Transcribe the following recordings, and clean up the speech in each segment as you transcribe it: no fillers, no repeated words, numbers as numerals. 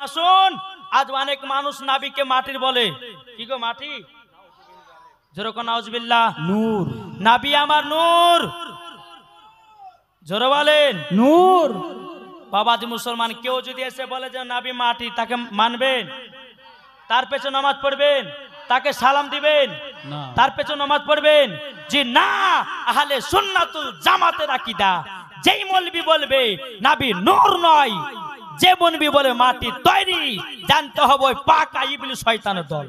আসুন, আজ অনেক মানুষ নাবিকে মাটির বলে। কি গো মাটি? যেরকম নাউজুবিল্লাহ, নূর। নাবি আমার নূর, জোরে বলেন নূর। বাবাজি মুসলমান কেউ যদি এসে বলে যে নাবি মাটি, তাকে মানবেন? তার পেছনে নামাজ পড়বেন? তাকে সালাম দিবেন? তার পেছনে নামাজ পড়বেন? জি না। আহলে সুন্নাতুল জামাতের আকীদা, যেই মৌলবি বলবে নাবি নূর নয়, যে মৌলবি বলে মাটি তৈরি, জানতে হবে পাকা ইবলিস শয়তানের দল।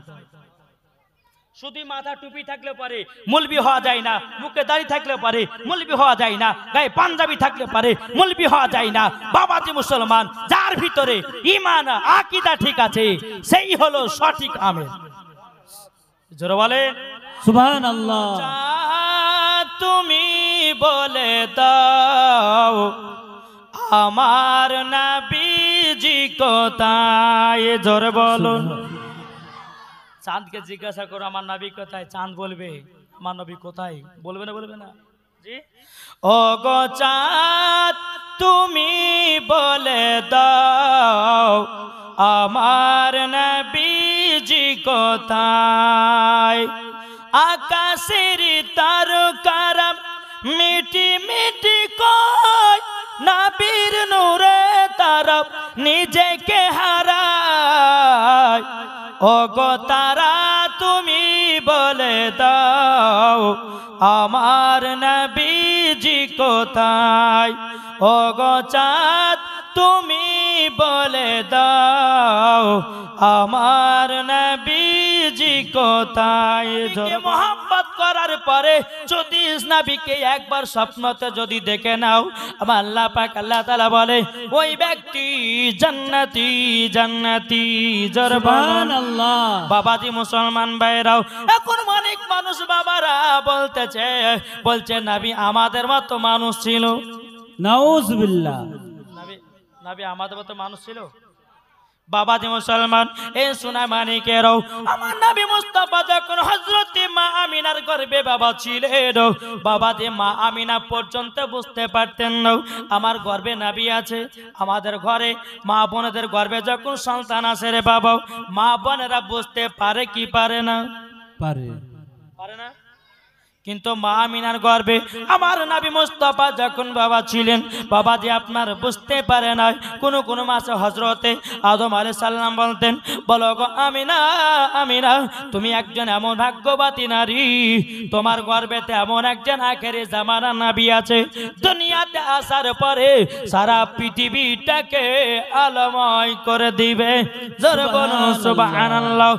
শুধু মাথা টুপি থাকলে পারে মৌলবি হওয়া যায় না, মুখে দাড়ি থাকলে পারে মৌলবি হওয়া যায় না, গায়ে পাঞ্জাবি থাকলে পারে মৌলবি হওয়া যায় না। বাবাজি মুসলমান, যার ভিতরে ঈমান আকীদা ঠিক আছে সেই হলো সঠিক আমেল। জোরে বলেন সুবহানাল্লাহ। তুমি বলে দাও আমার নবীজি কোথায়? জোরে বলুন। চাঁদকে জিজ্ঞাসা করো আমার নবী কোথায়, চাঁদ বলবে আমার নবী কোথায়। বলবে না? বলবে না? জি। ও গো চাঁদ তুমি বলে দাও আমার নবীজি কোথায়? আকাশের তারকারা মিটি মিটি কয় নবীর নূরে তারা নিজেকে হারায়। ও গো তারা তুমি বলে দাও আমার নবীজি কোথায়? ও গো চাঁদ তুমি বলে দাও আমার নবীজি কোথায়? মোহাম্মত করার পরে যদি নবীকে একবার স্বপ্নতে যদি দেখে নাও, আমার আল্লাহ পাক আল্লাহ তাআলা বলে ওই ব্যক্তি জান্নাতি জান্নাতি। সুবহানাল্লাহ। বাবাজি মুসলমান ভাইরাও, এখন অনেক মানুষ বাবারা বলছে নবী আমাদের মতো মানুষ ছিল। নাউজুবিল্লাহ। নবী আমাদের মতো মানুষ ছিল? বাবাজি মুসলমান, এই সোনা মানিকেরাও, আমার নবী মুস্তাফা যখন হযরতে মা আমিনার গর্ভে বাবা ছিলেন, বাবাজি মা আমিনা পর্যন্ত বুঝতে পারতেন না আমার গর্ভে নবী আছে। আমাদের ঘরে মা বোনদের গর্ভে যখন সন্তান আসে রে বাবা, মা বোনেরা বুঝতে পারে কি পারে না? পারে। পারে না? কিন্তু মা আমিনার গর্ভে আমার নবী মুস্তাফা যখন বাবা ছিলেন, বাবাজি আপনার বুঝতে পারে না। কোন মাসে হযরতে আদম আলাইহিস সালাম বলতেন, বলো গো আমিনা আমিনা তুমি একজন এমন ভাগ্যবতী নারী, তোমার গর্ভেতে এমন একজন আখেরি জামানার নবী আছে, দুনিয়াতে আসার পরে সারা পৃথিবীটাকে আলোময় করে দিবে। জোরে বলুন সুবহানাল্লাহ।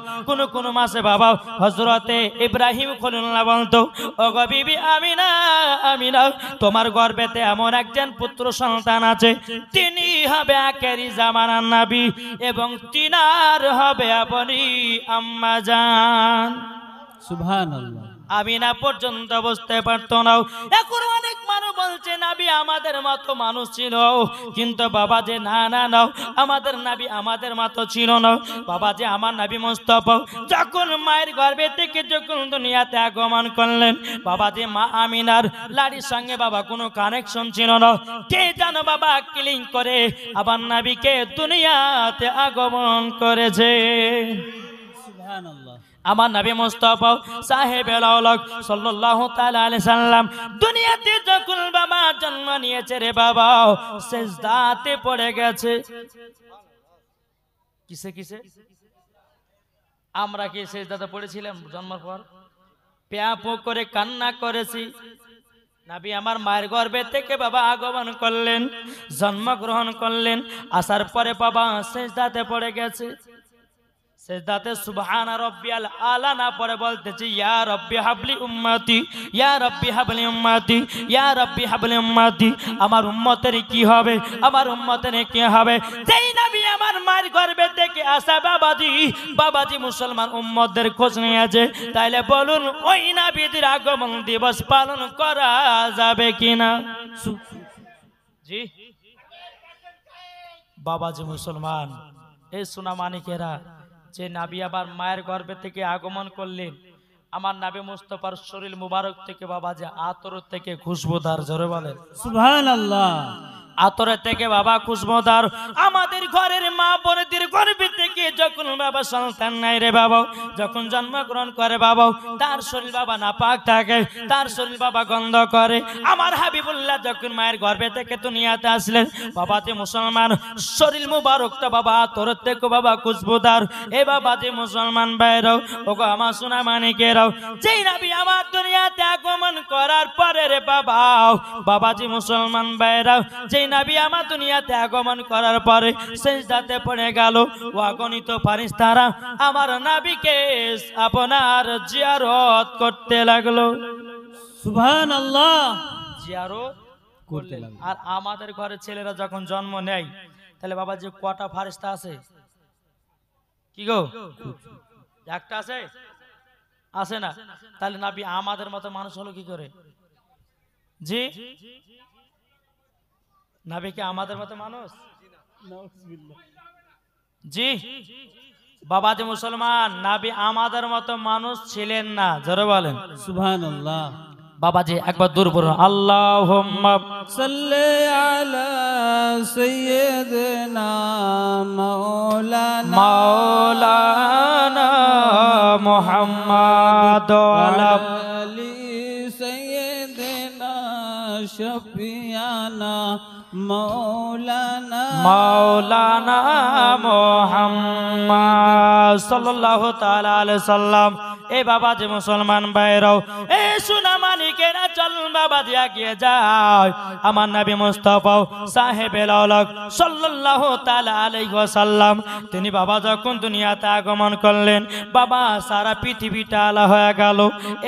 কোন মাসে বাবা হযরতে ইব্রাহিম খলিলুল্লাহ বলতো, ও গো বিবি আমিনা আমিনা তোমার গর্ভেতে এমন একজন পুত্র সন্তান আছে, তিনি হবে আখেরি জামানার নবী এবং তিনার হবে আপনি আম্মা জান। সুবহানাল্লাহ। আমিনা পর্যন্ত বুঝতে পারতো না। এখন অনেক মানুষ বলছে নবী আমাদের মতো মানুষ ছিল, কিন্তু বাবা যে না না না আমাদের নবী আমাদের মতো ছিল না। বাবা যে আমার নবী মুস্তাফা যখন মায়ের গর্ভে থেকে যখন দুনিয়াতে আগমন করলেন, বাবা যে মা আমিনার লাড়ির সঙ্গে বাবা কোনো কানেকশন ছিল না। কে জানো বাবা কিলিং করে আবার নবীকে দুনিয়াতে আগমন করেছে। সুবহানাল্লাহ। আমার নবী মুস্তাফা সাহেবেল আওলাদ সাল্লাল্লাহু তাআলা আলাইহি সাল্লাম দুনিয়াতে যখন বাবা জন্ম নিয়েছে রে বাবা, সিজদাতে পড়ে গেছে। কিসে আমরা কি সিজদাতে পড়েছিলাম জন্মের পর? প্যাপো করে কান্না করেছি। নবী আমার মায়ের গর্ভে থেকে বাবা আগমন করলেন, জন্মগ্রহণ করলেন, আসার পরে বাবা সিজদাতে পড়ে গেছে। সেজদাতে সুবহান রাব্বিয়াল আলা না পড়ে বলতেছি ইয়া রাব্বি হাবলি উম্মতি, ইয়া রাব্বি হাবলি উম্মতি, ইয়া রাব্বি হাবলি উম্মতি। আমার উম্মতের কি হবে, আমার উম্মতের কি হবে? যেই নবী আমার মায়ের গর্ভে থেকে আসা বাবাজি মুসলমান উম্মতদের খোঁজ নিয়েছে, তাইলে বলুন ওই নবীর আগমন দিবস পালন করা যাবে কিনা? জি বাবাজি মুসলমান, এই সোনা মানিকেরা, যে নবী আবার মায়ের গর্ভে থেকে আগমন করলেন, আমার নবী মুস্তাফার শরীর মুবারক থেকে বাবা যে আতর থেকে খুশবুদার, জোরে বলেন সুবহানাল্লাহ। আতরের থেকে বাবা খুশবোদার। আমাদের ঘরের মা বোনদের গর্ভে থেকে যখন বাবা সন্তান নাই রে বাবা, যখন জন্মগ্রহণ করে বাবা, তার শরীর বাবা নাপাক থাকে, তার শরীর বাবা গন্ধ করে। আমার হাবিবুল্লাহ যখন মায়ের গর্ভে থেকে দুনিয়াতে আসলেন বাবা যে মুসলমান, শরীর মুবারকটা বাবা আতরের থেকে বাবা খুশবোদার। এ বাবা যে মুসলমান ভাইরাও, ওগো আমার সোনা মানিকেরাও, যেই নবী আমার দুনিয়াতে আগমন করার পরে রে বাবা, বাবাজি মুসলমান ভাইরাও, যেই নবী আমার দুনিয়াতে আগমন করার পরে সিজদাতে পড়ে গেল, ও অগণিত ফেরেশতারা আমার নবীকে আপনার জিয়ারত করতে লাগলো। সুবহানাল্লাহ। জিয়ারত করতে লাগলো। আর আমাদের ঘরে ছেলেরা যখন জন্ম নেয় তাহলে বাবা যে কটা ফেরেশতা আছে? কি গো, একটা আছে? আছে না? তাহলে নবী আমাদের মতো মানুষ হলো কি করে? জি, নবী কি আমাদের মতো মানুষ? জি বাবা যে মুসলমান, নবী আমাদের মতো মানুষ ছিলেন না। জোরে বলেন সুবহানাল্লাহ। বাবাজি একবার দূর পড়ুন, আল্লাহুম্মা সাল্লি আলা সাইয়্যিদিনা মাওলানা মুহাম্মাদ ওয়া আলি সাইয়্যিদিনা শফিয়ানা মাওলানা মুহাম্মদ সাল্লাল্লাহু তাআলা আলাইহি সাল্লাম। এ বাবা যে মুসলমান ভাইরাও, এ সোনা মানিকেরা, চল বাবা দিয়া গিয়ে যায় আমার নবী মুস্তাফা সাহেবেল আওলাদ সাল্লাল্লাহু তাআলা আলাইহি ওয়াসাল্লাম। তিনি বাবা যখন দুনিয়াতে আগমন করলেন বাবা সারা পৃথিবীটা আলা হয়ে গেল।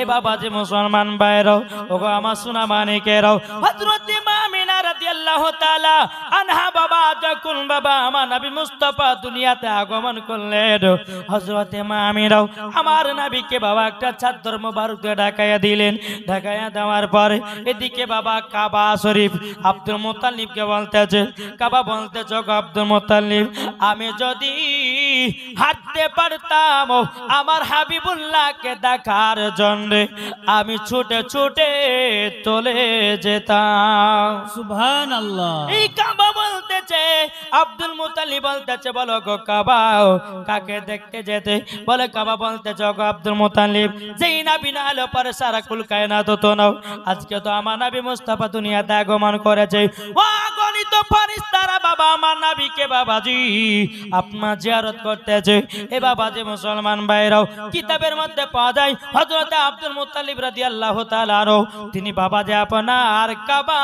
এ বাবা যে মুসলমান ভাইরাও, ওগো আমার সোনা মানিকেরাও, হযরত আমিনা রাদিয়াল্লাহু তাআলা আনহা বাবা যখন বাবা আমার নবী মুস্তাফা দুনিয়াতে আগমন করলেন, হযরত আমিনাও আমার নবীকে বাবা একটা চাদর মোবারক দিয়ে ঢাকাইয়া দিলেন। ঢাকাইয়া দেওয়ার পরে এদিকে বাবা কাবা শরীফ আব্দুল মুত্তালিবকে বলতেছে, কাবা বলতেছে, আব্দুল মুত্তালিব, আমি যদি হাঁটতে পারতাম আমার হাবিবুল্লাহকে দেখার জন্য, আমি ছুটে ছুটে চলে যেতাম। সুবহানাল্লাহ। এই কাবা বলতেছে, আব্দুল মুত্তালিব বলতেছে, বলো গো কাবা কাকে দেখতে যেতে? বলে কাবা বলতেছে, গো আব্দুল মুত্তালিব, যেই নবী না হলো পরে সারা কুল কায়নাত হতো না। আজকে তো আমার নবী মুস্তাফা দুনিয়াতে আগমন করেছে, ও গণিত ফেরেশতারা বাবা আমার নবীকে বাবাজি আপনার জিয়ারত করতেছে। এ বাবাজি মুসলমান ভাইরাও, কিতাবের মধ্যে পাওয়া যায় হযরত আব্দুল মুত্তালিব রাদিয়াল্লাহু তাআলা আনহু তিনি বাবাজি আপনার কাবা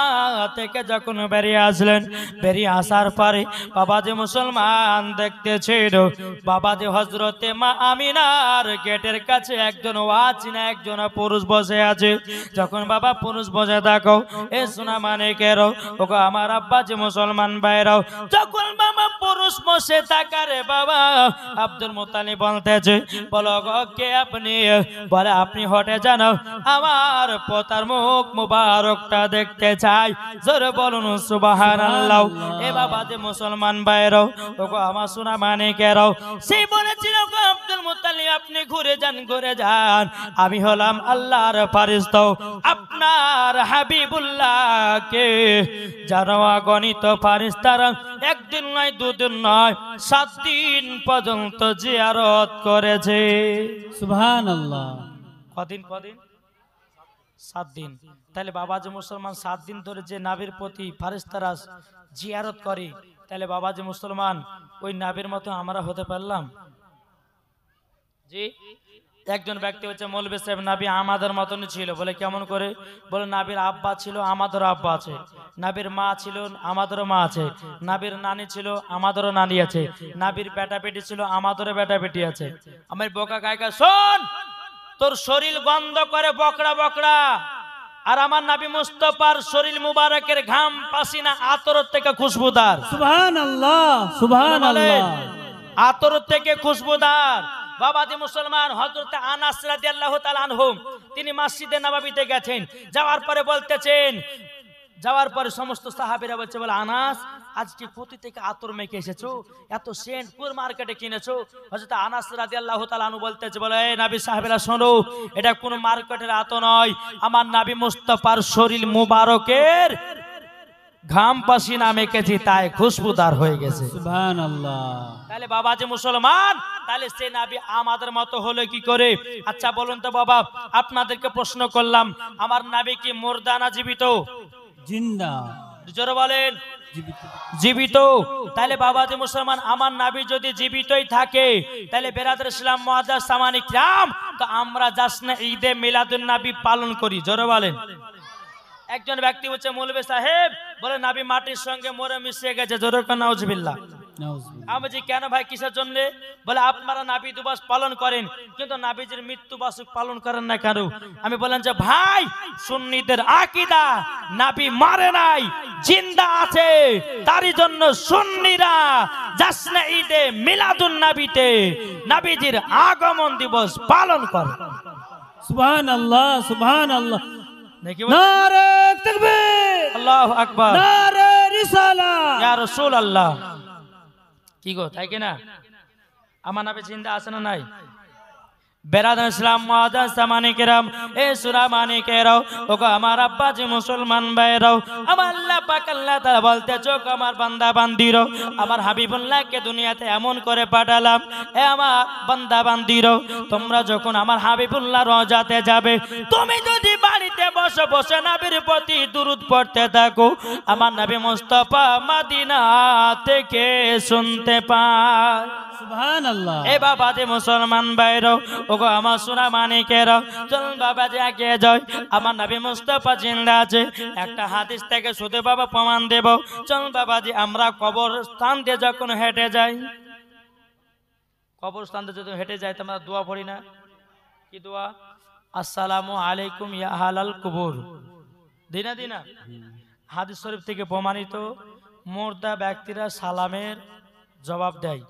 থেকে যখন বেরিয়ে আসলেন, বেরিয়ে আসার পরে বাবাজি মুসলমান দেখতেছিল বাবাজি হযরতে মা আমিনার গেটের কাছে একজন ওয়াচিনা একজন পুরুষ বসে আছে। যখন বাবা পুরুষ বসে থাকো, এ সোনা মানিকেরও, ওগো আমার আব্বা যে মুসলমান ভাইরাও, যখন বাবা পুরুষ বসে থাকারে বাবা আব্দুল মুত্তালিব বলতেছে, বলো গো কে আপনি? বলে আপনি হটে যান, আমার পোতার মুখ মুবারকটা দেখতে চাই। জোরে বলুন সুবহানাল্লাহ। এ বাবা যে মুসলমান ভাইরাও, ওগো আমার সোনা মানিকেরাও, সেই বলেছিল গো আব্দুল মুত্তালিব, আপনি ঘুরে যান, ঘুরে যান, আমি হলাম আল্লাহর ফেরেশতা, আপনার হাবিবুল্লাহকে যারা গণিত ফেরেশতারা একদিন নয় দুদিন নয় 7 দিন পর্যন্ত জিয়ারত করেছে। সুবহানাল্লাহ। কদিন? 7 দিন। তাহলে বাবা যে মুসলমান 7 দিন ধরে যে নবীর প্রতি ফেরেশতারা জিয়ারত করে, তাহলে বাবা যে মুসলমান ওই নবীর মতো আমরা হতে পারলাম? জি, একজন ব্যক্তি হচ্ছে মৌলভী সাহেব, নবী আমাদের মতনই ছিল। বলে কেমন করে? বলে নবীর আব্বা ছিল, আমাদেরও আব্বা আছে, নবীর মা ছিল, আমাদেরও মা আছে, নবীর নানি ছিল, আমাদেরও নানি আছে, নবীর বেটা বেটি ছিল, আমাদেরও বেটা বেটি আছে। আমার বোকা গায়িকা, শোন, তোর শরীর গন্ধ করে বকরা বকরা, আর আমার নবী মুস্তাফার শরীর মুবারকের ঘাম পাসিনা আতর থেকে খুশবুদার। সুবহানাল্লাহ, সুবহানাল্লাহ। আতর থেকে খুশবুদার। বাবাজি মুসলমান হযরত আনাস রাদিয়াল্লাহু তাআলা আনহু তিনি মসজিদে নববীতে গেছেন, যাওয়ার পরে বলতেছেন, যাওয়ার পরে সমস্ত সাহাবীরা বলছে, বলে আনাস আজকে কোথা থেকে আতর মেখে এসেছো, এত সেন্ট কোন মার্কেটে কিনেছো? হযরত আনাস রাদিয়াল্লাহু তাআলা আনহু বলতেছে, বলে এই নবী সাহাবীরা শোনো, এটা কোন মার্কেটের আতর নয়, আমার নবী মুস্তাফার শরীর মুবারকের ঘাম পাসিনা মেখেছি তাই খুশবুদার হয়ে গেছে। সুবহানাল্লাহ। তাহলে বাবা যে মুসলমান, তাহলে সে নবী আমাদের মতো হলো কি করে? আচ্ছা বলুন তো বাবা, আপনাদেরকে প্রশ্ন করলাম, আমার নবী কি মুর্দা না জীবিত? জিন্দা। জোরে বলেন। জীবিত। তাহলে বাবা যে মুসলমান, আমার নবী যদি জীবিতই থাকে, তাহলে বেরাদর ইসলাম মুআজ্জাজ সামানি কিরাম, তো আমরা জাশ্নে ঈদে মিলাদুন নবী পালন করি। জোরে বলেন। একজন ব্যক্তি বলছে, মৌলভী সাহেব বলে নবী মাটির সঙ্গে মরে মিশে গেছে। জোরে কোন নাউজুবিল্লাহ। আমি বলছি কেন ভাই, কিসের জন্য? বলে আপনারা নবী দিবস পালন করেন কিন্তু নবীজির মৃত্যু বার্ষিক পালন করেন না কেন? আমি বললাম যে ভাই, সুন্নিদের আকীদা নবী মারে নাই, জিন্দা আছে, তারই জন্য সুন্নিরা জাশ্নে ঈদে মিলাদুন নবীতে নবীজির আগমন দিবস পালন করে। সুবহানাল্লাহ, সুবহানাল্লাহ। নাকি নারে তাকবীর, আল্লাহু আকবার, নারে রিসালাত, ইয়া রাসূলুল্লাহ। কি গো, তাই কিনা? আমার নবী জিন্দা আছে না নাই? বেরাদার ইসলাম মুআজ্জাজ সামানি কিরাম, এ সূরা মানিকেরাও, ওগো আমার আব্বা যে মুসলমান ভাইরাও, আমার আল্লাহ পাক আল্লাহ তাআলা বলতে, চোখ আমার বান্দা বান্দিরও, আমার হাবিবুল্লাহকে দুনিয়াতে এমন করে পাঠালাম, এ আমার বান্দা বান্দিরও, তোমরা যখন আমার হাবিবুল্লাহ রওজাতে যাবে, তুমি যদি বাড়িতে বসে বসে নবীর প্রতি দুরূদ পড়তে থাকো, আমার নবী মুস্তাফা মদিনা থেকে শুনতে পায়। সুবহানাল্লাহ। এ বাবা যে মুসলমান ভাইরাও, ওগো আমার সোনা মানিকেরাও, চলুন বাবা যে এগিয়ে যাই, আমার নবী মুস্তাফা জিন্দা আছে। একটা হাদিস থেকে শুধু বাবা প্রমাণ দেব। চলুন বাবাজি, আমরা কবরস্থান দিয়ে যখন হেঁটে যাই, কবরস্থান দিয়ে যখন হেঁটে যাই, তো আমরা দোয়া পড়ি না? কি দোয়া? আসসালামু আলাইকুম ইয়া আহলাল কুবুর। দিনা দিনা হাদিস শরীফ থেকে প্রমাণিত, মুর্দা ব্যক্তিরা সালামের জবাব দেয়।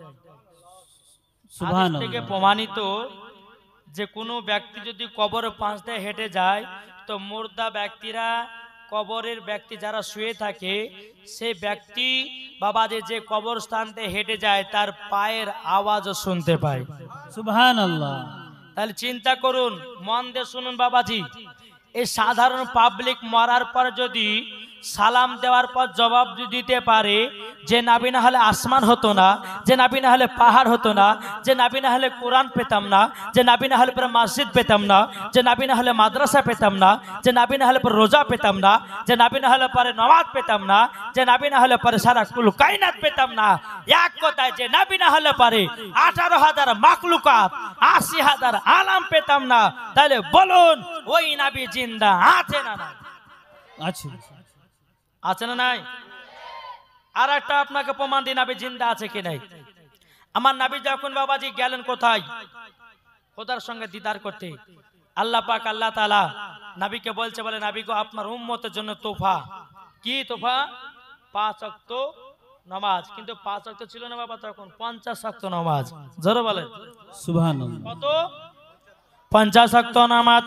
হাদিস থেকে প্রমাণিত যে কোনো ব্যক্তি যদি কবরের পাশ দিয়ে হেঁটে যায়, তো মুর্দা ব্যক্তিরা, কবরের ব্যক্তি যারা শুয়ে থাকে, সেই ব্যক্তি বাবাজি যে কবরস্থানতে হেঁটে যায়, তার পায়ের আওয়াজও শুনতে পায়। সুবহানাল্লাহ। তাহলে চিন্তা করুন, মন দিয়ে শুনুন বাবাজি, এই সাধারণ পাবলিক মরার পর যদি সালাম দেওয়ার পর জবাব দিতে পারে, যে নবী না হলে আসমান হতো না, যে নবী না হলে পাহাড় হতো না, যে নবী না হলে কোরআন পেতাম না, যে নবী না হলে পরে মসজিদ পেতাম না, যে নবী না হলে মাদ্রাসা পেতাম না, যে নবী না হলে পরে রোজা পেতাম না, যে নবী না হলে পরে নামাজ পেতাম না, যে নবী না হলে পরে সারা কুল কায়নাত পেতাম না, এক কথায় যে নবী না হলে পরে 18,000 মাখলুকাত, 80,000 আলাম পেতাম না, তাহলে বলুন ওই নবী জিন্দা আছে না নাই? আছে। আছে না নাই? আর একটা আপনাকে প্রমাণ দিন নবী জিন্দা আছে কি নাই। আমার নবী যখন বাবাজি গেলেন কোথায়? খোদার সঙ্গে দিদার করতে। আল্লাহ পাক আল্লাহ তাআলা নবীকে বলছে, বলে নবী গো, আপনার উম্মতের জন্য তোফা। কি তোফা? 5 ওয়াক্ত নামাজ। কিন্তু 5 ওয়াক্ত ছিল না বাবা, তখন 50 ওয়াক্ত নামাজ। জোরে বলেন সুবহানাল্লাহ। কত? 50 ওয়াক্ত নামাজ।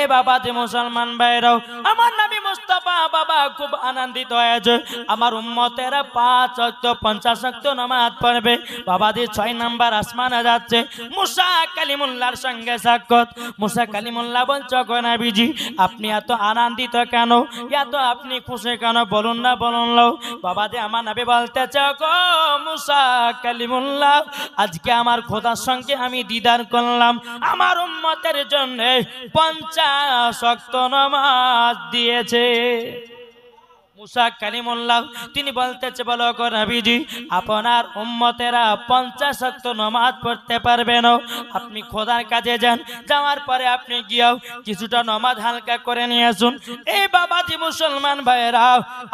এ বাবা যে মুসলমান ভাইরাও, আমার নবী মুস্তাফা বাবা খুব আনন্দিত হয়েছে, আমার উম্মতেরা 5 ওয়াক্ত 50 ওয়াক্ত নামাজ পড়বে। বাবা যে 6 নাম্বার আসমানে যাচ্ছে, মুসা কালিমুল্লাহর সঙ্গে সাক্ষাৎ। মুসা কালিমুল্লাহ বলছে, গো নবীজি, আপনি এত আনন্দিত কেন, এত আপনি খুশি কেন, বলুন না, বলুন লো। বাবা যে আমার নবী বলতেছে, গো মুসা কালিমুল্লাহ, আজকে আমার খোদার সঙ্গে আমি দিদার করলাম, আমার উম্মত জন্য 50 ওয়াক্ত নামাজ দিয়েছে। মুসা কালিমুল্লাহ তিনি বলতেছে, বলো গো নবীজি, আপনার উম্মতেরা 50 ওয়াক্ত নামাজ পড়তে পারবে না, আপনি খোদার কাছে যান, যাওয়ার পরে আপনি গিয়েও কিছুটা নামাজ হালকা করে নিয়ে আসুন। এই বাবাজি মুসলমান ভাইরা,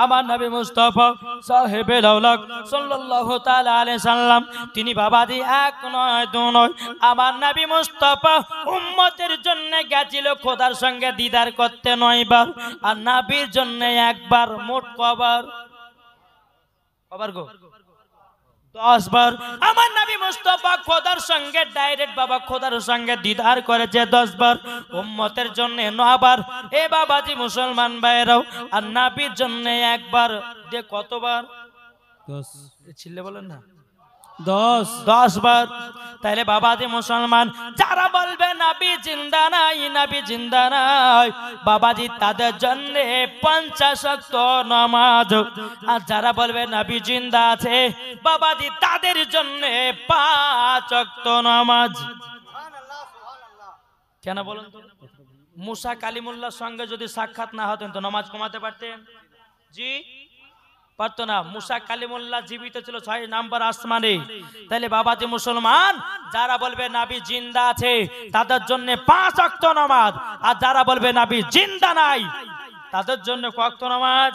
আমার নবী মুস্তাফা সাহেবে লাউলাক সাল্লাল্লাহু তাআলা আলাইহি সাল্লাম, তিনি বাবাজি 1 নয় 2 নয়, আমার নবী মুস্তাফা উম্মতের জন্য গেছিল খোদার সঙ্গে দিদার করতে 9 বার, আর নবীর জন্য একবার। মোট কবার? কবার গো? 10 বার। আমার নবী মুস্তাফা খোদার সঙ্গে ডাইরেক্ট বাবা খোদার সঙ্গে দিদার করেছে 10 বার, উম্মতের জন্য 9 বার। এ বাবাজি মুসলমান ভাইরাও, আর নবীর জন্য একবার। যে কতবার? 10। ছিলে বলেন না, 10 10 বার। তাইলে বাবাজি মুসলমান যারা বলবে নবী জিন্দা নাই, নবী জিন্দা নাই, বাবাজি তাদের জন্য 50 ওয়াক্ত নামাজ। আর যারা বলবে নবী জিন্দা আছে, বাবাজি তাদের জন্য 5 ওয়াক্ত নামাজ। কেন বলুন তো? মুসা কালিমুল্লাহর সঙ্গে যদি সাক্ষাৎ না হতেন তো নামাজ কমাতে পারতেন? জি পারতো না। মুসা কালিমুল্লাহ জীবিত ছিল 6 নম্বর আসমানে। তাহলে বাবাজি মুসলমান যারা বলবে নবী জিন্দা আছে তাদের জন্য 5 ওয়াক্ত নামাজ, আর যারা বলবে নবী জিন্দা নাই তাদের জন্য কত ওয়াক্ত নামাজ?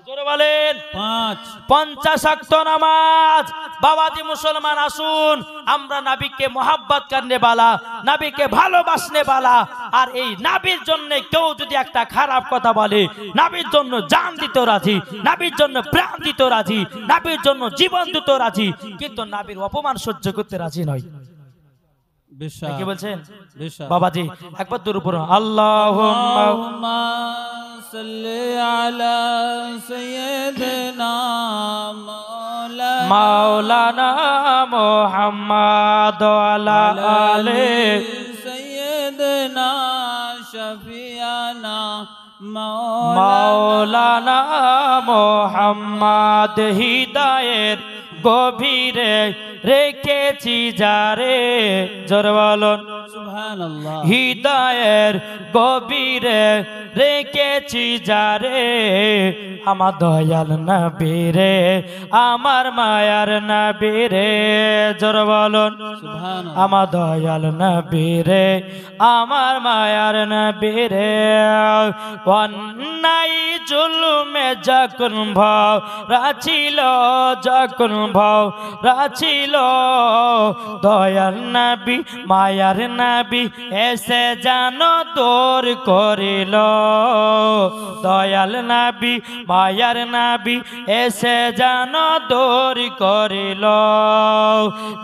জোরে বলেন। 50 ওয়াক্ত নামাজ। বাবাজি মুসলমান আসুন আমরা নবীকে মোহাব্বত করনে वाला, নবীকে ভালোবাসনে वाला, আর এই নবীর জন্য কেউ যদি একটা খারাপ কথা বলে, নবীর জন্য জান দিতে রাজি, নবীর জন্য প্রাণ দিতে রাজি, নবীর জন্য জীবন দিতে রাজি, কিন্তু নবীর অপমান সহ্য করতে রাজি নয়। কি বলছেন বাবাজি? একবার দূর উপর আল্লাহুম্মা সাল্লি আলা সাইয়্যিদিনা মাওলানা মুহাম্মদ ওয়া আলি সাইয়্যিদিনা শাফিয়ানা মাওলানা মুহাম্মদ। হৃদয়ের গভীরে রেখেছি যারে, জোরে বলুন সুবহানাল্লাহ। হৃদয়ের গভীরে রেখেছি যারে, আমার দয়াল নবী রে, আমার মায়ার নবী রে, জোরে বলুন সুবহানাল্লাহ। আমার দয়াল নবী রে, আমার মায়ার নবী রে। অন্যায় জুলুমে যখন ভাও রাছিল, যখন ভাও রাছিল, দয়াল নবী মায়ার নবী এসে জানো দূর করিল। দয়াল নবী মায়ার নবী এসে জানো দূর করিল।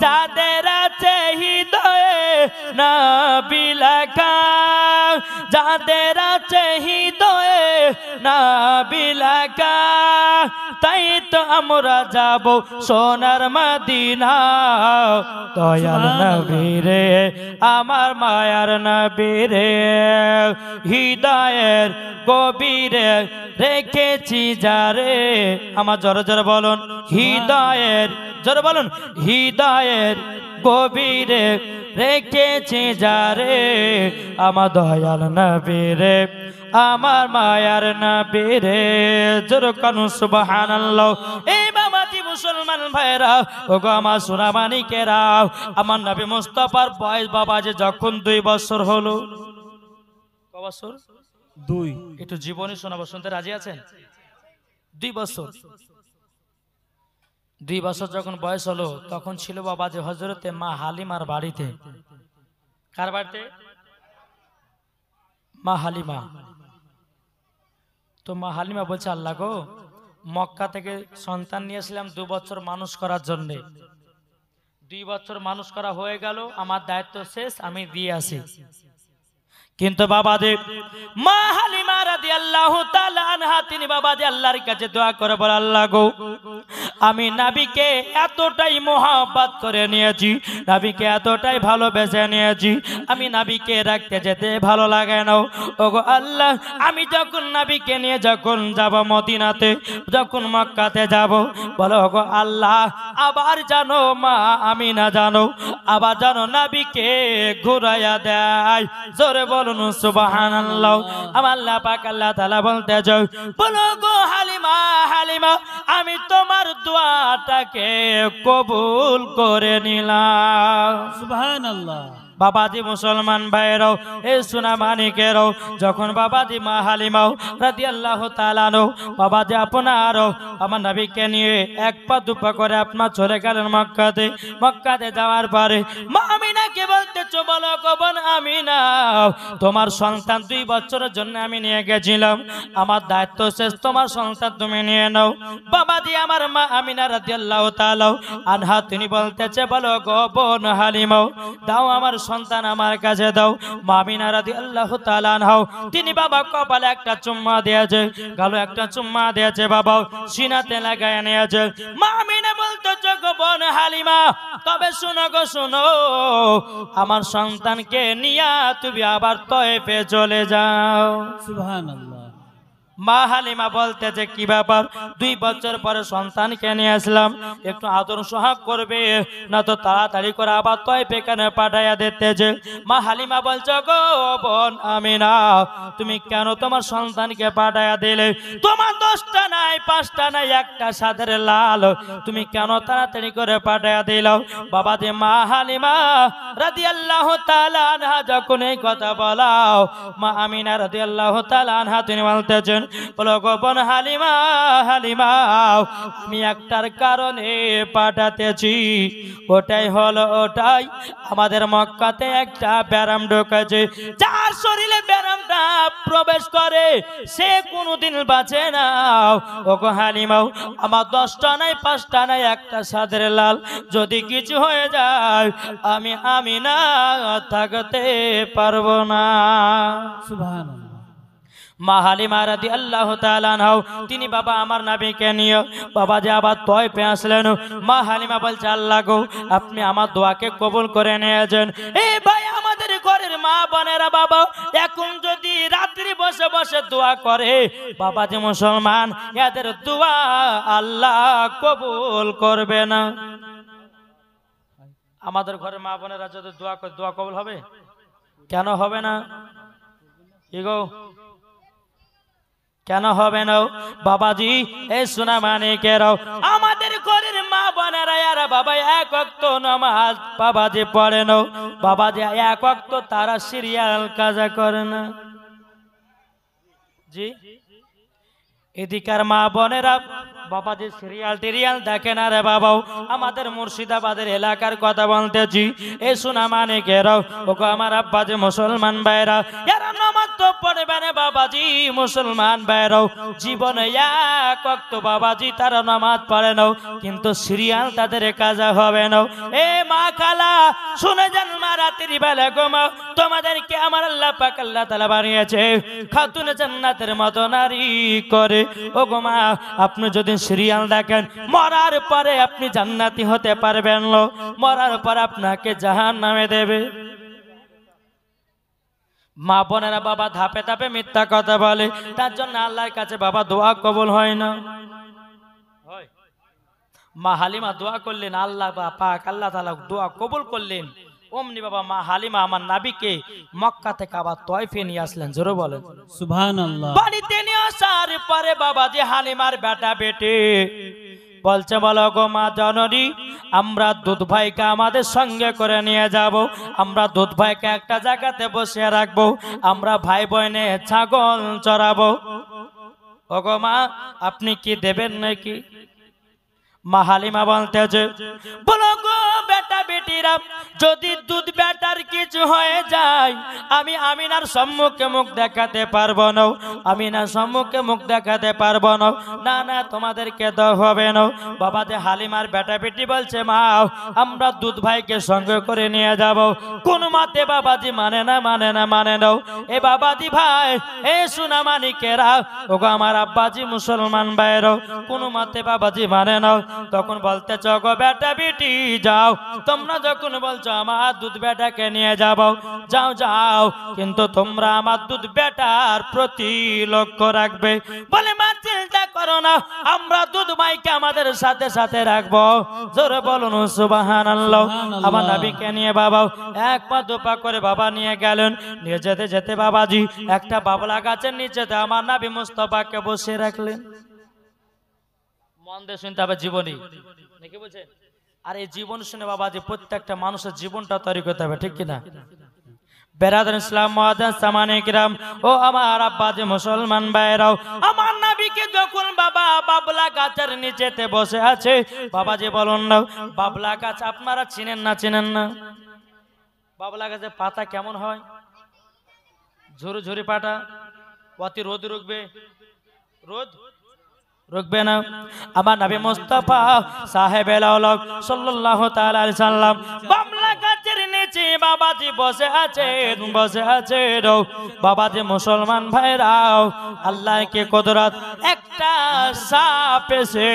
যাদের আছে হৃদয়ে নবী লেখা, যাদের আছে হৃদয়ে নবী লেখা, তাই তো আমরা যাব সোনার মদিনা। দয়াল নবী রে, আমার মায়ার নবী রে, হৃদয়ের গভীরে রেখেছি যারে, আমার জোরে জোরে বলুন হৃদয়ের, জোরে বলুন হৃদয়ের গভীরে রেখেছি যারে, আমার দয়াল নবী রে, আমার মায়ার নবী রে, জোরে কানু সুবহানাল্লাহ। এই বাবাজি মুসলমান ভাইরা, ওগো আমার সোনামানিকেরা, আমার নবী মুস্তাফার বয়স বাবাজি যখন 2 বছর হলো, ক বছর? 2। একটু জীবনী শোনাবো, শুনতে রাজি আছেন? 2 বছর। 2 বছর যখন বয়স হলো তখন ছিল বাবাজি হযরতে মা হালিমার বাড়িতে। কার বাড়িতে? মা হালিমা। তো মা হালিমা বলছে, আল্লাহ গো, মক্কা থেকে সন্তান নিয়েছিলাম 2 বছর মানুষ করার জন্য। 2 বছর মানুষ করা হয়ে গেল, আমার দায়িত্ব শেষ, আমি দিয়ে আসি। কিন্তু বাবাজি মা হালিমা রাদিয়াল্লাহু তাআলা আনহা তিনি বাবাজি আল্লাহর কাছে দোয়া করে বলে, আল্লাহ গো, আমি নবীকে এতটাই মোহাব্বত করে নিয়েছি, নবীকে এতটাই ভালোবেসে নিয়েছি, আমি নবীকে রাখতে যেতে ভালো লাগে না। ওগো আল্লাহ, আমি যখন নবীকে নিয়ে যখন যাব মদিনাতে, যখন মক্কাতে যাব, বলো ওগো আল্লাহ, আবার জানো মা আমিনা জানো, আবার জানো নবীকে ঘুরাইয়া দেয়। জোরে বলুন সুবহানাল্লাহ। আমার আল্লাহ পাক আল্লাহ তাআলা বলতে যাও, বলো গো হালিমা, হালিমা, আমি তোমার দোয়াটাকে কবুল করে নিলাম। সুবহানাল্লাহ। বাবাজি মুসলমান ভাইরাও, এই সোনা মানিকেরাও, যখন বাবাজি মা হালিমাও রাদিয়াল্লাহু তাআলা আনহু বাবাজি আপনারও আমার নবীকে নিয়ে 1 পা 2 পা করে আপনার চলে গেলেন মক্কাতে। মক্কাতে যাওয়ার পরে মা আমিনাকে বলতেছো, বলো কবন আমিনা, তোমার সন্তান 2 বছরের জন্য আমি নিয়ে গেছিলাম, আমার দায়িত্ব শেষ, তোমার সন্তান তুমি নিয়ে নাও। বাবাজি আমার মা আমিনা রাদিয়াল্লাহু তাআলা আনহা তিনি বলতেছে, বলো গো বোন হালিমাও, দাও আমার সন্তান আমার কাছে দাও। মা আমিনা রাদিয়াল্লাহু তাআলা আনহা তিনি বাবা কপালে একটা চুম্মা দিয়েছে, গালে একটা চুম্মা দিয়েছে, বাবা সিনাতে লাগায় নিয়েছে। মা আমিনা বলতো গো বোন হালিমা, তবে শুনো গো শুনো, আমার সন্তানকে নিয়ে তুমি আবার তয়েফে চলে যাও। সুবহানাল্লাহ। মা হালিমা বলতেছে কি ব্যাপার, 2 বছর পরে সন্তানকে নিয়ে আসলাম, একটু আদর সোহাগ করবে না তো তাড়াতাড়ি করে আবার তয়েফে কেন পাঠাইয়া দিতেছে। মা হালিমা বলছে গো বোন আমিনা, তুমি কেন তোমার সন্তানকে পাঠাইয়া দিলে? তোমার 10টা নাই 5টা নাই, একটা সাদের লাল, তুমি কেন তাড়াতাড়ি করে পাঠাইয়া দিলাও? বাবা যে মা হালিমা রাদিয়াল্লাহু তাআলা আনহা যখন এই কথা বলাও, মা আমিনা রাদিয়াল্লাহু তাআলা আনহা তিনি বলতেছেন, বলো গো বোন হালিমা, হালিমা আমি একটার কারণে পাঠাতেছি, ওটাই হলো ওটাই আমাদের মক্কাতে একটা ব্যারাম ঢোকেছে, যার শরীরে ব্যারামটা প্রবেশ করে সে কোনোদিন বাঁচে না। ও গো হালিমাও, আমার 10টা নাই 5টা নাই, একটা সাদের লাল, যদি কিছু হয়ে যায় আমি না থাকতে পারবো না। সুবহানাল্লাহ। মা হালিমা রাদিয়াল্লাহু তাআলা আনহা তিনি বাবা আমার নবীকে নিয়ে বাবা যে আবার তয়েফে আসলেন। মা হালিমা বলছে আল্লাহ গো, আপনি আমার দোয়াকে কবুল করে নিয়েছেন। এই ভাই আমাদের ঘরের মা বোনেরা বাবা এখন যদি রাত্রি বসে বসে দোয়া করে, বাবা যে মুসলমান, এদের দোয়া আল্লাহ কবুল করবে না। আমাদের ঘরের মা বোনেরা যদি দোয়া করে, দোয়া কবুল হবে? কেন হবে না? কি গো, কেন হবে না বাবাজি? এই সোনা মানিকেরাও আমাদের ঘরের মা বোনেরা আর বাবা 1 ওয়াক্ত নামাজ বাবাজি পড়ে না, বাবাজি 1 ওয়াক্ত তারা সিরিয়াল কাজা করে না। জি, এদিকার মা বোনেরা বাবাজি সিরিয়াল টিরিয়াল দেখে না রে বাবাও। আমাদের মুর্শিদাবাদের এলাকার কথা বলতেছি। এ সোনা মানিকেরাও, ওগো আমার আব্বাজি মুসলমান ভাইরা, এরা নামাজ তো পড়বে না বাবাজি, মুসলমান ভাইরাও জীবনে 1 ওয়াক্ত বাবাজি তারা নামাজ পড়ে নাও, কিন্তু সিরিয়াল তাদের কাজা হবে না। এ মা খালা শুনে যান মা, রাত্রি বেলা ঘুমাও, তোমাদেরকে আমার আল্লাহ পাক আল্লাহ তাআলা বানিয়েছে খাতুনে জান্নাতের মতো নারী করে। ও গো মা, আপনি যদি সিরিয়াল দেখেন, মরার পরে আপনি জান্নাতি হতে পারবেন না, মরার পর আপনাকে জাহান্নামে দেবে। মা বোনেরা বাবা ধাপে ধাপে মিথ্যা কথা বলে, তার জন্য আল্লাহর কাছে বাবা দোয়া কবুল হয় না। মা হালিমা দোয়া করলেন, আল্লাহ পাক আল্লাহ তাআলা দোয়া কবুল করলেন। অমনি বাবা মা হালিমা আমার নবীকে মক্কা থেকে আবার তয়েফে নিয়ে আসলেন। জোরে বলেন সুবহানাল্লাহ। বাড়িতে নিয়ে আসার পরে বাবা যে হালিমার বেটা বেটে বলছে, বলো গো মা জননী, আমরা দুধ ভাইকে আমাদের সঙ্গে করে নিয়ে যাব, আমরা দুধ ভাইকে একটা জায়গাতে বসিয়ে রাখবো, আমরা ভাই বোনে ছাগল চড়াবো। ও গো মা, আপনি কি দেবেন নাকি? মা হালিমা বলতেছে, বলো গো বেটা বেটিরা, যদি দুধ বেটার কিছু হয়ে যায় আমি আমিনার সম্মুখে মুখ দেখাতে পারবো না, আমিনার সম্মুখে মুখ দেখাতে পারবো না, না না তোমাদেরকে দাও হবে না। বাবা যে হালিমার বেটা বেটি বলছে, মা আমরা দুধ ভাইকে সঙ্গে করে নিয়ে যাব। কোন মাতে বাবাজি মানে না, মানে না, মানে নাও। এ বাবাজি ভাই, এ সোনা মানিকেরা, ওগো আমার আব্বাজি মুসলমান ভাইরাও, কোন মাতে বাবাজি মানে নাও। তখন বলতেছ গো বেটা বেটি যাও, তোমরা যখন বলছো আমার দুধ বেটাকে নিয়ে যাব, যাও যাও, কিন্তু তোমরা আমার দুধ বেটার প্রতি লক্ষ্য রাখবে। বলে মা চিন্তা করো না, আমরা দুধ ভাইকে আমাদের সাথে সাথে রাখবো। জোরে বলুন সুবহানাল্লাহ। আমার নবীকে নিয়ে বাবা 1 পা 2 পা করে বাবা নিয়ে গেলেন। নিয়ে যেতে যেতে বাবাজি একটা বাবলা গাছের নিচেতে আমার নবী মুস্তাফাকে বসিয়ে রাখলেন। মন দিয়ে শুনতে হবে জীবনী নাকি বলছেন? আর এই জীবন শুনে বাবা যে প্রত্যেকটা মানুষের জীবনটা তৈরি করতে হবে, ঠিক কিনা? বেরাদার ইসলাম মুআজ্জাজ সামানে কিরাম, ও আমার আব্বা যে মুসলমান ভাইরাও, আমার নবীকে যখন বাবা বাবলা গাছের নিচেতে বসে আছে, বাবা যে বলুন না, বাবলা গাছ আপনারা চিনেন না? চিনেন না? বাবলা গাছের পাতা কেমন হয়? ঝুরু ঝুরি পাতা, অতি রোদ রুখবে, রোদ রুখবে না। আমার নবী মুস্তাফা সাহেব সাল্লাল্লাহু তাআলা আলাইহি সাল্লাম বাবলা গাছের নিচে দেখেছি বাবাজি বসে আছে বাবাজি মুসলমান ভাইরাও আল্লাহকে কুদরত একটা সাপ এসে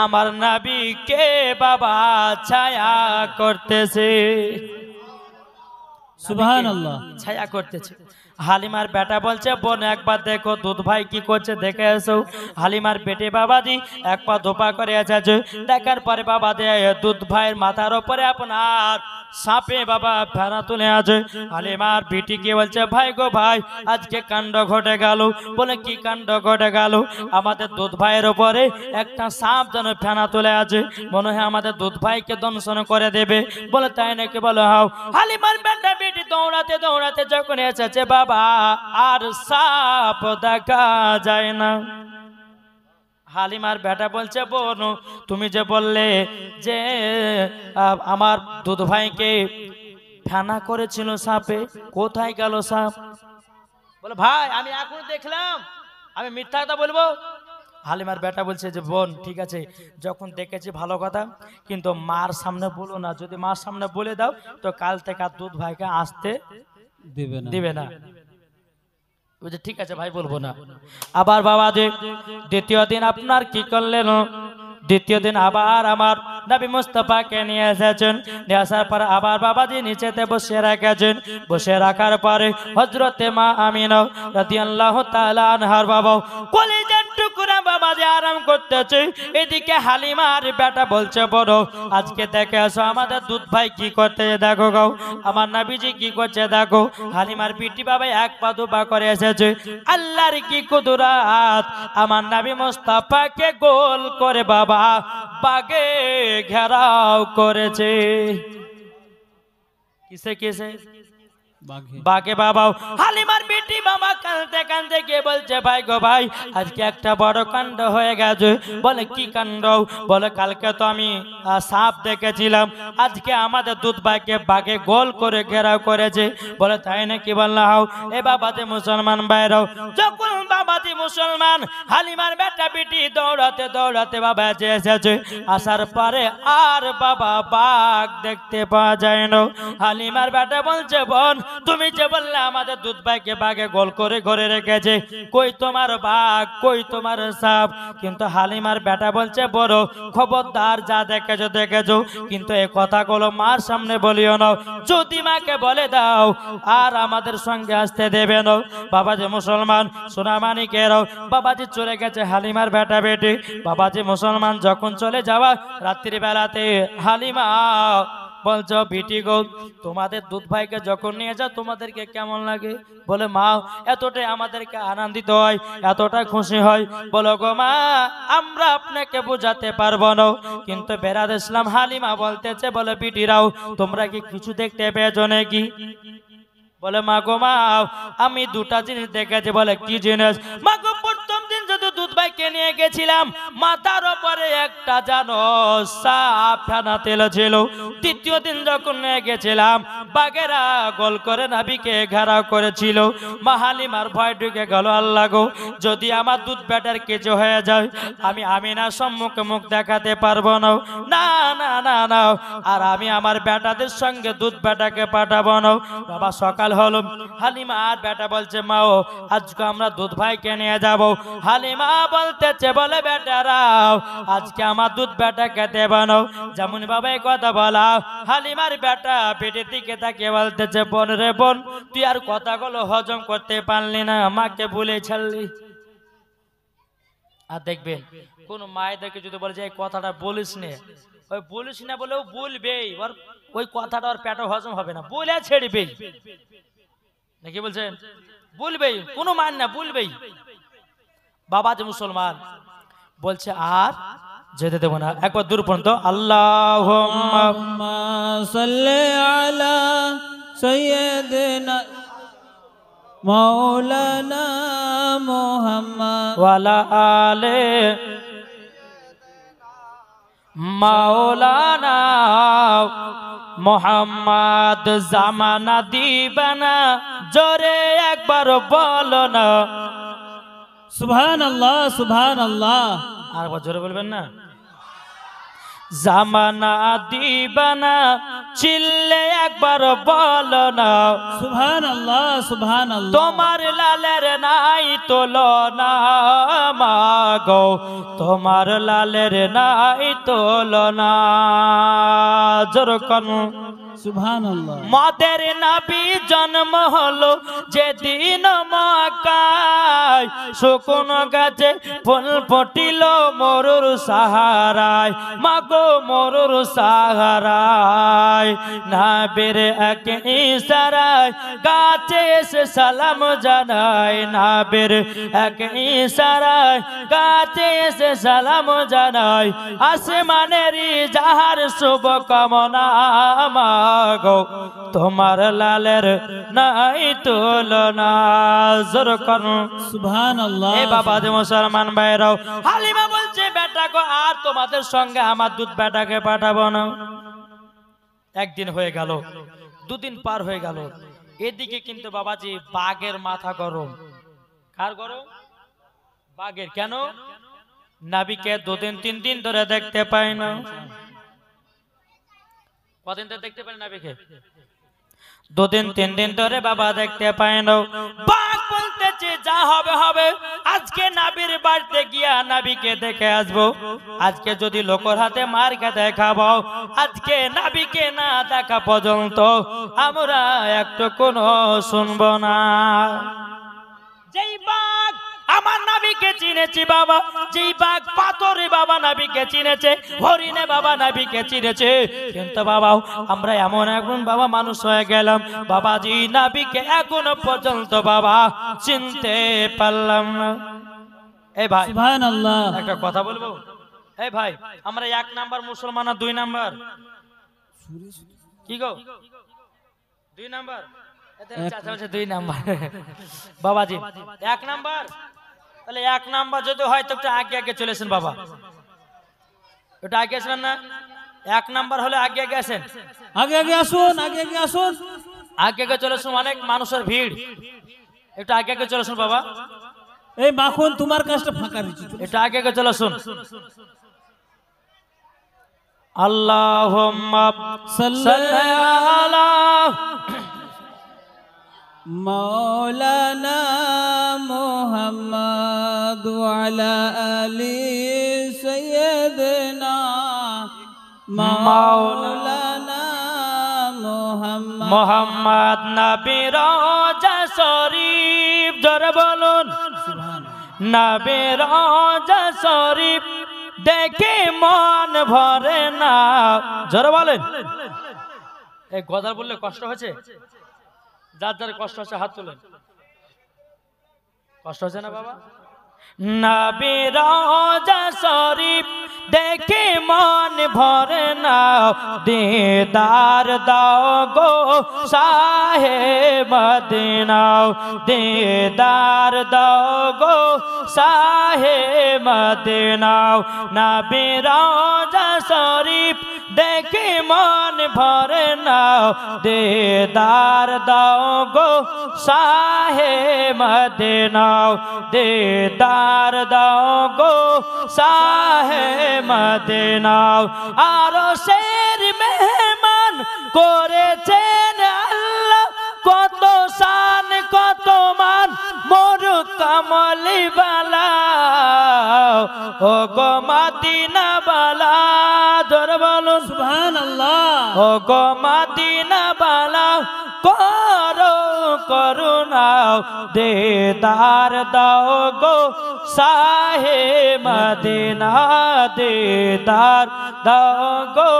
আমার নবীকে বাবা ছায়া করতেছে সুবহানাল্লাহ ছায়া করতেছে হালিমার বেটা বলছে বোন একবার দেখো দুধ ভাই কি করছে দেখে এসো হালিমার বেটে বাবাজি এক পা ধোপা করে আছে দেখার পরে বাবা দে দুধ ভাইয়ের মাথার উপরে আপনার সাপে বাবা ফেনা তুলে আছে হালিমার বেটিকে বলছে ভাই গো ভাই আজকে কাণ্ড ঘটে গেল বলে কি কাণ্ড ঘটে গেল আমাদের দুধ ভাইয়ের উপরে একটা সাপ যেন ফেনা তুলে আছে মনে হয় আমাদের দুধ ভাইকে দংশন করে দেবে বলে তাই নাকি বলে হাও হালিমার বেটা বেটি দৌড়াতে দৌড়াতে যখন এসেছে বাবা আর সাপ দেখা যায় না হালিমার বেটা বলছে বোন তুমি যে বললে যে আমার দুধ ভাইকে ফেনা করেছিল সাপে কোথায় গেল সাপ বলে ভাই আমি এখন দেখলাম আমি মিথ্যা কথা বলবো হালিমার বেটা বলছে যে বোন ঠিক আছে যখন দেখেছি ভালো কথা কিন্তু মার সামনে বলো না যদি মার সামনে বলে দাও তো কাল থেকে আর দুধ ভাইকে আসতে দিবে না বুঝে ঠিক আছে ভাই বলবো না আবার বাবা যে দ্বিতীয় দিন আপনার কি করলেন দ্বিতীয় দিন আবার আমার নবী মুস্তাফাকে নিয়ে এসেছেন নিয়ে আসার পর আবার বাবাজি নিচেতে বসে রেখেছেন বসে রাখার পরে হযরতে মা আমিনা রাদিয়াল্লাহু তাআলা আনহার বাবা কলিজার টুকরা বাবাজি আরাম করতেছে এদিকে হালিমার বেটা বলছে বড় আজকে দেখে আসো আমাদের দুধ ভাই কি করতে দেখো গো আমার নবীজি কি করছে দেখো হালিমার পিটি বাবা এক পা দুপা করে এসেছে আল্লাহর কি কুদরত আমার নবী মুস্তাফাকে গোল করে বাবা বাগে ঘেরাও করেছে কিসে কিসে বাগে বাবা হালিমার বেটি বাবা কাঁদতে কাঁদতে গিয়ে বলছে ভাই গো ভাই আজকে একটা বড় কাণ্ড হয়ে গেছে বলে কি কাণ্ড বলে কালকে তো আমি সাপ দেখেছিলাম আজকে আমাদের দুধ ভাইকে বাগে গোল করে ঘেরাও করেছে বলে তাই নাকি বললাম এ বাবাতে মুসলমান ভাইরাও যখন বাবাজি মুসলমান হালিমার বেটা বেটি দৌড়াতে দৌড়াতে বাবা এসেছে আসার পরে আর বাবা বাঘ দেখতে পাওয়া যায় না হালিমার বেটা বলছে বোন তুমি যে বললে আমাদের দুধ ভাইকে বাঘে গোল করে ঘরে রেখেছে কই তোমার বাঘ কই তোমার সাপ কিন্তু হালিমার বেটা বলছে বড় খবরদার যা দেখেছো দেখেছো কিন্তু এই কথাগুলো মার সামনে বলিও না যদি মাকে বলে দাও আর আমাদের সঙ্গে আসতে দেবে না বাবাজি মুসলমান সোনামানিকেরাও বাবাজি চলে গেছে হালিমার বেটা বেটি বাবাজি মুসলমান যখন চলে যাওয়া রাত্রি বেলাতে হালিমা বলছো বিটি গো তোমাদের দুধ ভাইকে যখন নিয়ে যাও তোমাদেরকে কেমন লাগে বলে মা এতটাই আমাদেরকে আনন্দিত হয় এতটা খুশি হয় বলো গো মা আমরা আপনাকে বোঝাতে পারবো না কিন্তু বেরাদ ইসলাম হালিমা বলতেছে বলে বিটিরাও তোমরা কি কিছু দেখতে পেয়েছো নাকি বলে মা গো মা আমি দুটা জিনিস দেখেছি বলে কি জিনিস মা গো প্রথম দিন যদি দুধ ভাইকে নিয়ে গেছিলাম মাথার উপরে একটা জানো সাপ ফেনা তেল ছিল দ্বিতীয় দিন যখন নিয়ে গেছিলাম বাঘেরা গোল করে নবীকে ঘেরাও করেছিল মা হালিমার ভয় ঢুকে গেল আল্লাহ গো যদি আমার দুধ বেটার কিছু হয়ে যায় আমি আমিনার সম্মুখে মুখ দেখাতে পারবো না না না না না আর আমি আমার বেটাদের সঙ্গে দুধ বেটাকে পাঠাবো না বাবা সকাল হলো হালিমা আর বেটা বলছে মাও আজকে আমরা দুধ ভাইকে নিয়ে যাব হালিমা বলতেছে বলে বেটারাও আজকে আমার দুধ বেটাকে দেবে না যেমন বাবা এই কথা বলা হালিমার বেটা পেটের দিকে তাকিয়ে বলতেছে বোন রে বোন তুই আর কথাগুলো হজম করতে পারলি না মাকে ভুলে ছাড়লি আর দেখবেন কোন মায়েদেরকে যদি বলে যে এই কথাটা বলিস না ওই বলিস না বলেও বলবেই ওর ওই কথাটা ওর পেটে হজম হবে না বলে ছেড়বেই নাকি বলছেন বলবেই কোনো মান না বলবেই বাবা যে মুসলমান বলছে আর যেতে দেব না একবার দূর পর্যন্ত আল্লাহুম্মা সাল্লি আলা সাইয়্যিদিনা মাওলানা মুহাম্মদ ওয়ালা আলে মাওলানা মোহাম্মদ জামানা দিবানা জোরে একবার বলো না সুবহানাল্লাহ সুবহানাল্লাহ আর একবার জোরে বলবেন না জামানা দিবানা চিল্লে একবার বলো না সুবহানাল্লাহ সুবহানাল্লাহ তোমার লালের নাই তুলনা মাগো তোমার লালের নাই তুলনা জোরকন সুবহানাল্লাহ মদের নবী জন্ম হলো যেদিন মক্কায় শুকনো গাছে ফুল ফুটিল মরুর সাহারায় মাগো মরুর সাহারায় নবীর এক ইশারায় গাছে এসে সালাম জানায় নবীর এক ইশারায় গাছে এসে সালাম জানায় আসমানের যাহার শুভ কামনা মাগো তোমার লালের নাই তুলনা জোর করুন সুবহানাল্লাহ এ বাবা যে মুসলমান ভাইরাও হালিমা বলছে বেটা গো আর তোমাদের সঙ্গে আমার দুধ বেটাকে পাঠাবো না একদিন হয়ে গেল দুদিন পার হয়ে গেল এদিকে কিন্তু বাবাজি বাঘের মাথা গরম কার গরম বাঘের কেন নবীকে দুদিন তিন দিন ধরে দেখতে পাই না কদিন ধরে দেখতে পাই নবীকে দুদিন তিন দিন ধরে বাবা দেখতে পায় না বাঘ বলতেছে যা হবে হবে আজকে নবীর বাড়িতে গিয়া নবীকে দেখে আসবো আজকে যদি লোকের হাতে মার খেতে খাবো আজকে নবীকে না দেখা পর্যন্ত আমরা একটু কোনো শুনবো না যেই বাঘ আমার নবীকে চিনেছি বাবা যেই বাঘ পাথরে বাবা নবীকে চিনেছে হরিণে বাবা নবীকে চিনেছে কিন্তু বাবা আমরা এমন এখন বাবা মানুষ হয়ে গেলাম বাবাজি নবীকে এখনো পর্যন্ত বাবা চিনতে পারলাম না এই ভাই সুবহানাল্লাহ একটা কথা বলবো এই ভাই আমরা এক নাম্বার মুসলমান আর দুই নাম্বার কি গো দুই নাম্বার দুই নাম্বার বাবাজি এক নাম্বার তাহলে এক নাম্বার যদি হয় তো একটু আগে আগে চলেছেন বাবা ওটা আগে আসবেন না এক নাম্বার হলে আগে আগে আসেন আগে আগে আসুন আগে আগে আসুন আগে আগে চলেছেন অনেক মানুষের ভিড় একটু আগে আগে চলেছেন বাবা এই মাখন তোমার কাজটা ফাঁকা দিচ্ছি একটু আগে আগে চলেছেন আল্লাহুম্মা সাল্লি আলা মাওলানা মুহাম্মদ ওয়ালা আলি সাইয়্যিদিনা মাওলানা মুহাম্মদ মোহাম্মদ নবীর রওজা শরীফ জোরে বলুন নবীর রওজা শরীফ দেখে মন ভরে না জোরে বলেন এই গজাল বললে কষ্ট হয়েছে যার যার কষ্ট হচ্ছে হাত তোলেন কষ্ট হচ্ছে না বাবা নবীর রওজা শরীফ দেখে মন ভরে না দিদার দাও গো শাহে মদিনা দিদার দাও গো শাহে মদিনা নবীর রওজা শরীফ দেখে মন ভরে না দিদার দাও গো শাহে মদিনা দিদার দাও গো শাহে মদিনা আরো শের মেহমান করেছেন আল্লাহ কত শান কত মান মোর কমলি বালা ও গো মদিনা বালা ধর বলুন সুবহানাল্লাহ ও গো মদিনা বালা করো করুণা দিদার দাও গো শাহে মদিনা দিদার দাও গো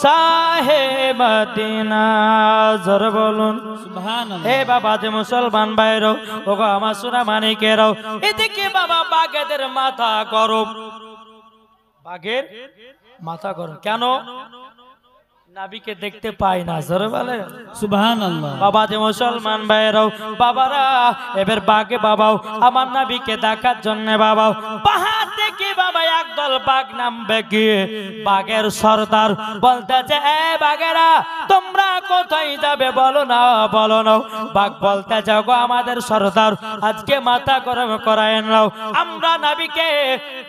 শাহে মদিনা জোর বলুন সুবহানাল্লাহ এ বাবা যে মুসলমান ভাইরো ও গো আমার সোনা মানিকেরও এদিকে বাবা বাঘেদের মাথা গরম বাঘের মাথা গরম কেন নবীকে দেখতে পাই না জোরে বলে সুবহানাল্লাহ বাবা যে মুসলমান ভাইরাও বাবারা এবার বাগে বাবাও আমার নবীকে দেখার জন্য বাবাও পাহাড় থেকে কি বাবা একদল বাঘ নামবে কি বাঘের সর্দার বলতেছে এ বাঘেরা তোমরা কোথায় যাবে বলো না বাঘ বলতে যাও গো আমাদের সর্দার আজকে মাথা গরম করায় নাও আমরা নবীকে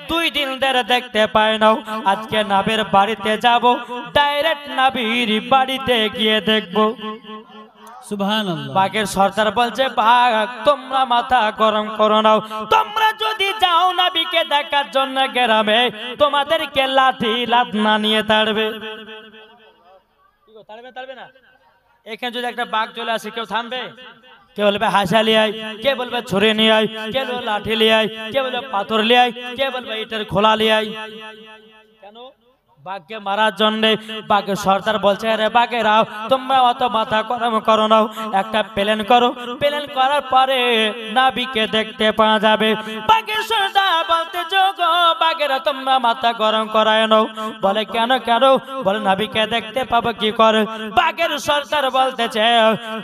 2 দিন ধরে দেখতে পাই না আজকে নবীর বাড়িতে যাব ডাইরেক্ট নবীর বাড়িতে গিয়ে দেখবো সুবহানাল্লাহ। বাঘের সর্দার বলছে বাঘ তোমরা মাথা গরম করো নাও তোমরা যদি যাও নবীকে দেখার জন্য গ্রামে তোমাদেরকে লাঠি লাঠনা নিয়ে তাড়বে তাড়বে না এখানে যদি একটা বাঘ চলে আসে কেউ থামবে কে বলবে হাসা লিয়ে আয় কে বলবে ছুরি নিয়ে আয় কে বলবে লাঠি লিয়ে আয় কে বলবে পাথর লিয়ে আয় কে বলবে ইটের খোলা লিয়ে আয় কেন বাঘকে মারার জন্য বাঘের সর্দার বলছে আরে বাঘেরাও তোমরা অত মাথা গরম করো নাও একটা প্ল্যান করো প্ল্যান করার পরে নবীকে দেখতে পাওয়া যাবে বাঘের সর্দার বলতে যোগো বাঘেরা তোমরা মাথা গরম করায় নাও বলে কেন বলে নবীকে দেখতে পাবো কি করে বাঘের সর্দার বলতেছে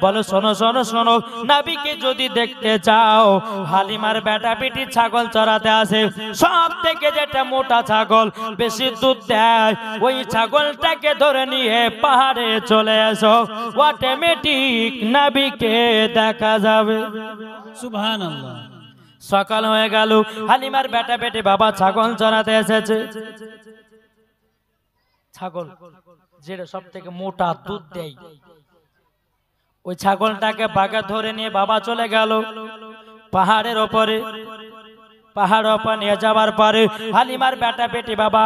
বলে শোনো নবীকে যদি দেখতে চাও হালিমার বেটা পিটি ছাগল চড়াতে আসে সব থেকে যেটা মোটা ছাগল বেশি দুধ দেয় ওই ছাগলটাকে ধরে নিয়ে পাহাড়ে চলে আসো অটোমেটিক নবীকে দেখা যাবে সুবহানাল্লাহ। সকাল হয়ে গেল হালিমার বেটা বেটি বাবা ছাগল চড়াতে এসেছে ছাগল যেটা সব থেকে মোটা দুধ দেয় ওই ছাগলটাকে বাঘা ধরে নিয়ে বাবা চলে গেল পাহাড়ের ওপরে পাহাড় ওপর নিয়ে যাওয়ার পরে হালিমার বেটা বেটি বাবা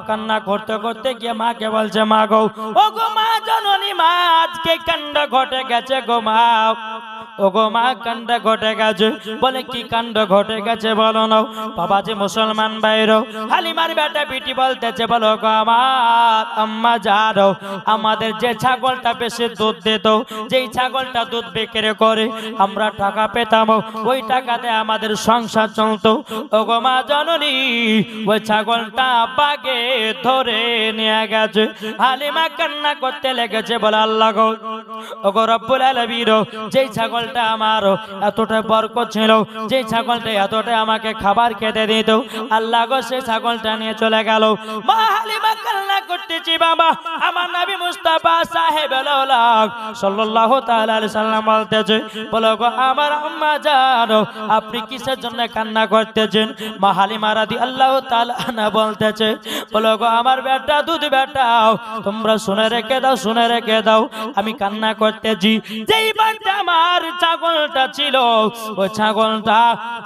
কান্না করতে করতে গিয়ে মাকে বলছে মা গো ও গো মা জননী মা আজকে কাণ্ড ঘটে গেছে গো মা ও গো মা কাণ্ড ঘটে গেছে বলে কি কাণ্ড ঘটে গেছে বলো না বাবা যে মুসলমান বাইরো হালিমার বেটা বেটি বলতেছে বলো গো আমার আম্মা যারো আমাদের যে ছাগলটা বেশি দুধ দিত যেই ছাগলটা দুধ বিক্রি করে আমরা টাকা পেতাম ওই টাকাতে আমাদের সংসার চলতো ওগো মা জননী ওই ছাগলটা বাঘে ধরে নিয়ে গেছে হালিমা কান্না করতে লেগেছে বলে আল্লাহ গো ওগো রব্বুল আলামিন যেই ছাগলটা আমার এতটা বরকত ছিল যেই ছাগলটা এতটা আমাকে খাবার খেতে দিত আল্লাহ গো সেই ছাগলটা নিয়ে চলে গেল মা হালিমা কান্না করতেছি বাবা আমার নবী মুস্তাফা সাহেব সাল্লাল্লাহু তাআলা আলাইহি সাল্লাম বলতেছে বলো গো আমার আম্মা জানো আপনি কিসের জন্য কান্না করতেছেন মা হালিমা রাদিয়াল্লাহু তাআলা আনহা বলতেছে বলো গো আমার বেটা দুধ বেটাও তোমরা শুনে রেখে দাও আমি কান্না করতেছি যেই বাচ্চা আমার ছাগলটা ছিল ওই ছাগলটা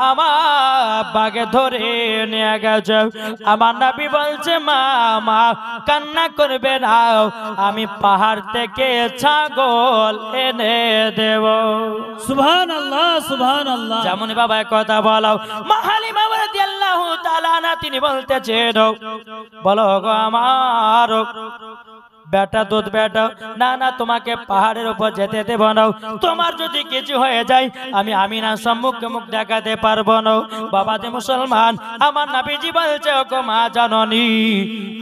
আমার বাঘে ধরে নিয়ে গেছে আমার নবী বলছে মা কান্না করবে না আমি পাহাড় থেকে ছাগল এনে দেব সুবহানাল্লাহ সুবহানাল্লাহ। যেমন বাবা কথা বলো মা হালিমা রাদিয়াল্লাহু তাআলা আনহা তিনি বলতেছেন বলো গো আমার বেটা দুধ বেটা না তোমাকে পাহাড়ের উপর যেতে দেব না তোমার যদি কিছু হয়ে যায় আমি আমিনার সম্মুখে মুখ দেখাতে পারবো না বাবা যে মুসলমান আমার নবীজি বলছে গো মা জননী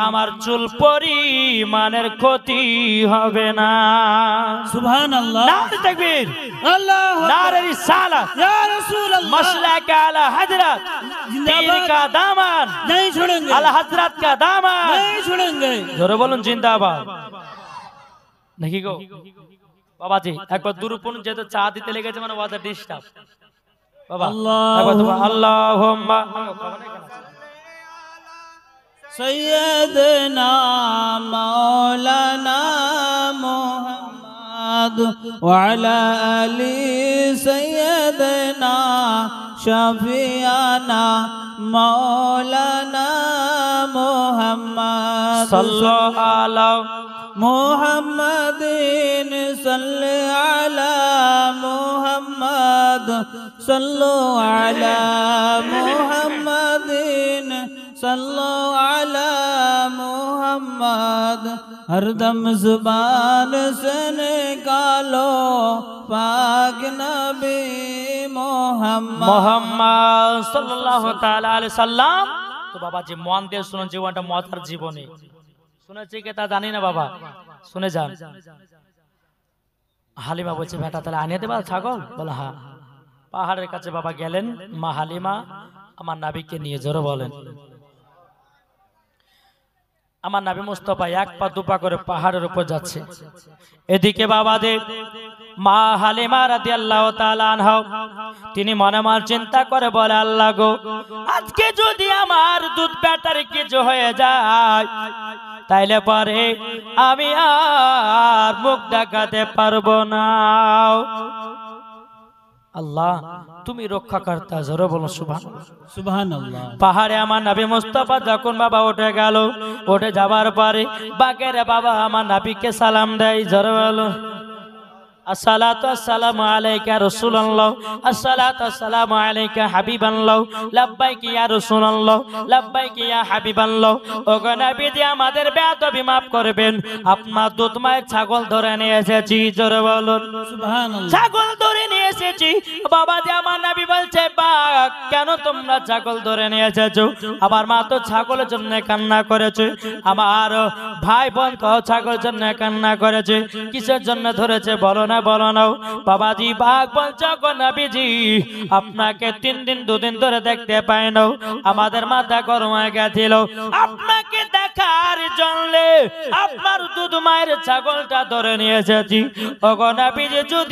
আমার চুল পরিমাণের ক্ষতি হবে না সুবহানাল্লাহ। নারে তাকবীর আল্লাহু नारे रिसालत या रसूलल्लाह मसला का आला हजरत पीर का दामन नहीं छोड़ेंगे आला हजरत का दामन नहीं छोड़ेंगे जोरे बोलूं जिंदाबाद नहीं गो बाबा जी एक बार दुरुपन যেতে চা দিতে লেগেছে মানে ওয়াজ ডিস্টার্ব বাবা একবার তোমার আল্লাহুম্মা सैयदना मौलाना मुहम्मद वअला आली सैयदना शफियाना मौलाना मुहम्मद सल्लल्लाहु अलैहि मुहम्मदिन सल्ले अला मुहम्मद सल्लु अला मुहम्मदिन सल्लु अला मुहम्मद हरदम जुबान से निकालो पाक नबी मोहम्मद मोहम्मद सल्लल्लाहु ताला अलैहि सल्लम तो बाबा जी मान दे सुनो जीवनটা মজার জীবনে শুনেছি কি তা জানি না বাবা শুনে যান হালিমা বলছে বেটা তাহলে আনিয়ে দেবা ছাগল বলে হ্যাঁ পাহাড়ের কাছে বাবা গেলেন মা হালিমা আমার নবীকে নিয়ে জোরে বলেন আমার নবী মুস্তাফা এক পা দুপা করে পাহাড়ের উপর যাচ্ছে। এদিকে বাবাদের মা হালিমা রাদিয়াল্লাহু তাআলা আনহা তিনি মনে মনে চিন্তা করে বলে, আল্লাহ গো, আজকে যদি আমার দুধ ব্যাটার কিছু হয়ে যায় তাইলে পরে আমি আর মুখ দেখাতে পারবো না। আল্লাহ তুমি রক্ষাকর্তা, জোরে বলো সুবহানাল্লাহ। সুবহানাল্লাহ। পাহাড়ে আমার নবী মুস্তাফা যখন বাবা উঠে গেল, উঠে যাবার পরে বাগের বাবা আমার নবীকে সালাম দেয়, জোরে বলো আসসালাতু আসসালামু আলাইকা রাসূলুল্লাহ, আসসালাতু আসসালামু আলাইকা হাবিবাল্লাহ, লাব্বাইক ইয়া রাসূলুল্লাহ, লাব্বাইক ইয়া হাবিবাল্লাহ। ওগো নবীজি আমাদের বেয়াদবি maaf করবেন, আপনার দুধ মায়ের ছাগল ধরে নিয়ে এসেছি, জোরে বলুন সুবহানাল্লাহ। ছাগল ধরে নিয়ে এসেছি। বাবাজি আমার নবী বলছে, বা কেন তোমরা ছাগল ধরে নিয়ে এসেছো? আমার মা তো ছাগলের জন্য কান্না করেছে, আমার ভাই বোন তো ছাগলের জন্য কান্না করেছে, কিসের জন্য ধরেছে বলো না, বলো না। বাবাজি বাঘ বলছে, গো নবীজি আপনাকে 3 দিন 2 দিন ধরে দেখতে পাই না, আমাদের মাথা গরম হয়ে গেছিল, আপনাকে দেখার জন্য আপনার দুধ মায়ের ছাগলটা ধরে নিয়ে এসেছি। ওগো নবীজি যদি